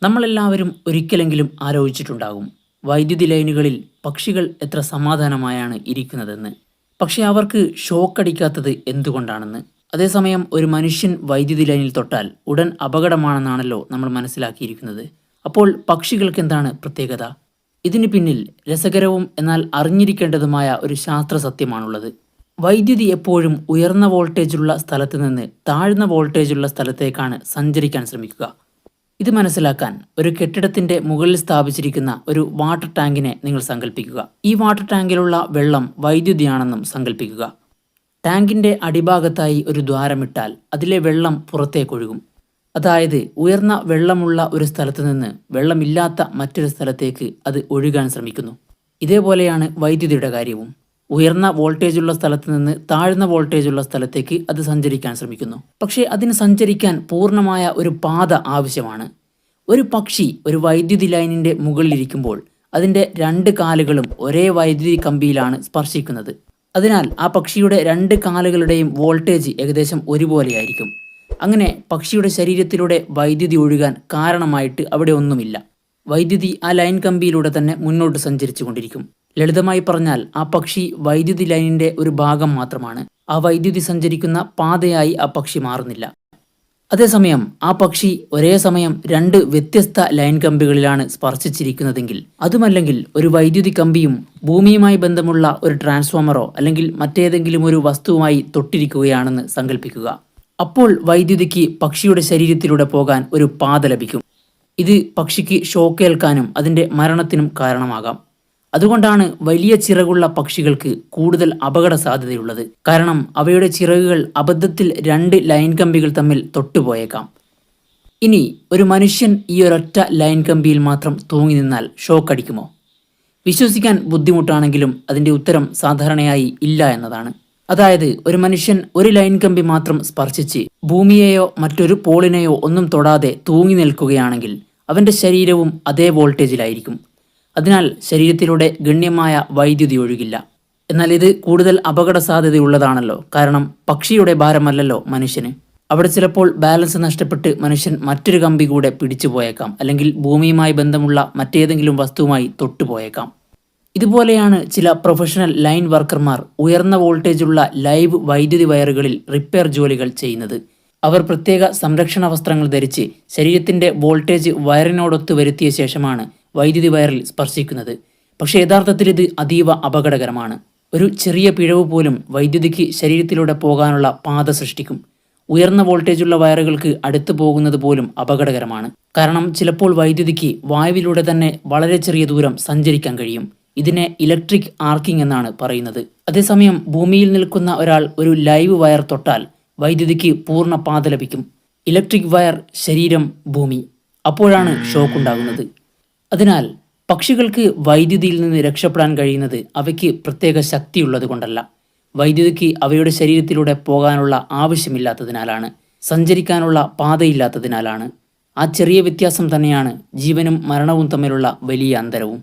നമ്മളെല്ലാവരും ഒരിക്കലെങ്കിലും ആലോചിച്ചിട്ടുണ്ടാകും വൈദ്യുതി ലൈനുകളിൽ പക്ഷികൾ എത്ര സമാധാനമായാണ് ഇരിക്കുന്നതെന്ന്. പക്ഷെ അവർക്ക് ഷോക്കടിക്കാത്തത് എന്തുകൊണ്ടാണെന്ന്. അതേസമയം ഒരു മനുഷ്യൻ വൈദ്യുതി ലൈനിൽ തൊട്ടാൽ ഉടൻ അപകടമാണെന്നാണല്ലോ നമ്മൾ മനസ്സിലാക്കിയിരിക്കുന്നത്. അപ്പോൾ പക്ഷികൾക്ക് എന്താണ് പ്രത്യേകത? ഇതിന് പിന്നിൽ രസകരവും എന്നാൽ അറിഞ്ഞിരിക്കേണ്ടതുമായ ഒരു ശാസ്ത്ര സത്യമാണുള്ളത്. വൈദ്യുതി എപ്പോഴും ഉയർന്ന വോൾട്ടേജുള്ള സ്ഥലത്ത് നിന്ന് താഴ്ന്ന വോൾട്ടേജുള്ള സ്ഥലത്തേക്കാണ് സഞ്ചരിക്കാൻ ശ്രമിക്കുക. ഇത് മനസ്സിലാക്കാൻ ഒരു കെട്ടിടത്തിന്റെ മുകളിൽ സ്ഥാപിച്ചിരിക്കുന്ന ഒരു വാട്ടർ ടാങ്കിനെ നിങ്ങൾ സങ്കല്പിക്കുക. ഈ വാട്ടർ ടാങ്കിലുള്ള വെള്ളം വൈദ്യുതിയാണെന്നും സങ്കല്പിക്കുക. ടാങ്കിന്റെ അടിഭാഗത്തായി ഒരു ദ്വാരമിട്ടാൽ അതിലെ വെള്ളം പുറത്തേക്കൊഴുകും. അതായത് ഉയർന്ന വെള്ളമുള്ള ഒരു സ്ഥലത്ത് നിന്ന് വെള്ളമില്ലാത്ത മറ്റൊരു സ്ഥലത്തേക്ക് അത് ഒഴുകാൻ ശ്രമിക്കുന്നു. ഇതേപോലെയാണ് വൈദ്യുതിയുടെ കാര്യവും. ഉയർന്ന വോൾട്ടേജുള്ള സ്ഥലത്ത് നിന്ന് താഴ്ന്ന വോൾട്ടേജുള്ള സ്ഥലത്തേക്ക് അത് സഞ്ചരിക്കാൻ ശ്രമിക്കുന്നു. പക്ഷേ അതിന് സഞ്ചരിക്കാൻ പൂർണ്ണമായ ഒരു പാത ആവശ്യമാണ്. ഒരു പക്ഷി ഒരു വൈദ്യുതി ലൈനിന്റെ മുകളിലിരിക്കുമ്പോൾ അതിന്റെ രണ്ട് കാലുകളും ഒരേ വൈദ്യുതി കമ്പിയിലാണ് സ്പർശിക്കുന്നത്. അതിനാൽ ആ പക്ഷിയുടെ രണ്ട് കാലുകളുടെയും വോൾട്ടേജ് ഏകദേശം ഒരുപോലെയായിരിക്കും. അങ്ങനെ പക്ഷിയുടെ ശരീരത്തിലൂടെ വൈദ്യുതി ഒഴുകാൻ കാരണമായിട്ട് അവിടെ ഒന്നുമില്ല. വൈദ്യുതി ആ ലൈൻ കമ്പിയിലൂടെ തന്നെ മുന്നോട്ട് സഞ്ചരിച്ചു കൊണ്ടിരിക്കും. ലളിതമായി പറഞ്ഞാൽ ആ പക്ഷി വൈദ്യുതി ലൈനിന്റെ ഒരു ഭാഗം മാത്രമാണ്. ആ വൈദ്യുതി സഞ്ചരിക്കുന്ന പാതയായി ആ പക്ഷി മാറുന്നില്ല. അതേസമയം ആ പക്ഷി ഒരേ സമയം രണ്ട് വ്യത്യസ്ത ലൈൻ കമ്പികളിലാണ് സ്പർശിച്ചിരിക്കുന്നതെങ്കിൽ, അതുമല്ലെങ്കിൽ ഒരു വൈദ്യുതി കമ്പിയും ഭൂമിയുമായി ബന്ധമുള്ള ഒരു ട്രാൻസ്ഫോമറോ അല്ലെങ്കിൽ മറ്റേതെങ്കിലും ഒരു വസ്തുവുമായി തൊട്ടിരിക്കുകയാണെന്ന് സങ്കല്പിക്കുക. അപ്പോൾ വൈദ്യുതിക്ക് പക്ഷിയുടെ ശരീരത്തിലൂടെ പോകാൻ ഒരു പാത ലഭിക്കും. ഇത് പക്ഷിക്ക് ഷോക്കേൽക്കാനും അതിന്റെ മരണത്തിനും കാരണമാകാം. അതുകൊണ്ടാണ് വലിയ ചിറകുള്ള പക്ഷികൾക്ക് കൂടുതൽ അപകട സാധ്യതയുള്ളത്. കാരണം അവയുടെ ചിറകുകൾ അബദ്ധത്തിൽ രണ്ട് ലൈൻ കമ്പികൾ തമ്മിൽ തൊട്ടുപോയേക്കാം. ഇനി ഒരു മനുഷ്യൻ ഈ ഒരൊറ്റ ലൈൻ കമ്പിയിൽ മാത്രം തൂങ്ങി നിന്നാൽ ഷോക്ക് അടിക്കുമോ? വിശ്വസിക്കാൻ ബുദ്ധിമുട്ടാണെങ്കിലും അതിന്റെ ഉത്തരം സാധാരണയായി ഇല്ല എന്നതാണ്. അതായത് ഒരു മനുഷ്യൻ ഒരു ലൈൻ കമ്പി മാത്രം സ്പർശിച്ച് ഭൂമിയെയോ മറ്റൊരു പോളിനെയോ ഒന്നും തൊടാതെ തൂങ്ങി നിൽക്കുകയാണെങ്കിൽ അവന്റെ ശരീരവും അതേ വോൾട്ടേജിലായിരിക്കും. അതിനാൽ ശരീരത്തിലൂടെ ഗണ്യമായ വൈദ്യുതി ഒഴുകില്ല. എന്നാൽ ഇത് കൂടുതൽ അപകട സാധ്യതയുള്ളതാണല്ലോ. കാരണം പക്ഷിയുടെ ഭാരമല്ലല്ലോ മനുഷ്യന്. അവിടെ ചിലപ്പോൾ ബാലൻസ് നഷ്ടപ്പെട്ട് മനുഷ്യൻ മറ്റൊരു കമ്പി കൂടെ പിടിച്ചു പോയേക്കാം, അല്ലെങ്കിൽ ഭൂമിയുമായി ബന്ധമുള്ള മറ്റേതെങ്കിലും വസ്തുവുമായി തൊട്ടുപോയേക്കാം. ഇതുപോലെയാണ് ചില പ്രൊഫഷണൽ ലൈൻ വർക്കർമാർ ഉയർന്ന വോൾട്ടേജുള്ള ലൈവ് വൈദ്യുതി വയറുകളിൽ റിപ്പയർ ജോലികൾ ചെയ്യുന്നത്. അവർ പ്രത്യേക സംരക്ഷണ വസ്ത്രങ്ങൾ ധരിച്ച് ശരീരത്തിന്റെ വോൾട്ടേജ് വയറിനോടൊത്ത് വരുത്തിയ ശേഷമാണ് വൈദ്യുതി വയറിൽ സ്പർശിക്കുന്നത്. പക്ഷേ യഥാർത്ഥത്തിൽ ഇത് അതീവ അപകടകരമാണ്. ഒരു ചെറിയ പിഴവ് പോലും വൈദ്യുതിക്ക് ശരീരത്തിലൂടെ പോകാനുള്ള പാത സൃഷ്ടിക്കും. ഉയർന്ന വോൾട്ടേജുള്ള വയറുകൾക്ക് അടുത്തു പോകുന്നത് പോലും അപകടകരമാണ്. കാരണം ചിലപ്പോൾ വൈദ്യുതിക്ക് വായുവിലൂടെ തന്നെ വളരെ ചെറിയ ദൂരം സഞ്ചരിക്കാൻ കഴിയും. ഇതിനെ ഇലക്ട്രിക് ആർക്കിംഗ് എന്നാണ് പറയുന്നത്. അതേസമയം ഭൂമിയിൽ നിൽക്കുന്ന ഒരാൾ ഒരു ലൈവ് വയർ തൊട്ടാൽ വൈദ്യുതിക്ക് പൂർണ്ണ പാത ലഭിക്കും. ഇലക്ട്രിക് വയർ, ശരീരം, ഭൂമി. അപ്പോഴാണ് ഷോക്ക് ഉണ്ടാകുന്നത്. അതിനാൽ പക്ഷികൾക്ക് വൈദ്യുതിയിൽ നിന്ന് രക്ഷപ്പെടാൻ കഴിയുന്നത് അവയ്ക്ക് പ്രത്യേക ശക്തിയുള്ളത് കൊണ്ടല്ല, വൈദ്യുതിക്ക് അവയുടെ ശരീരത്തിലൂടെ പോകാനുള്ള ആവശ്യമില്ലാത്തതിനാലാണ്, സഞ്ചരിക്കാനുള്ള പാതയില്ലാത്തതിനാലാണ്. ആ ചെറിയ വ്യത്യാസം തന്നെയാണ് ജീവനും മരണവും തമ്മിലുള്ള വലിയ അന്തരവും.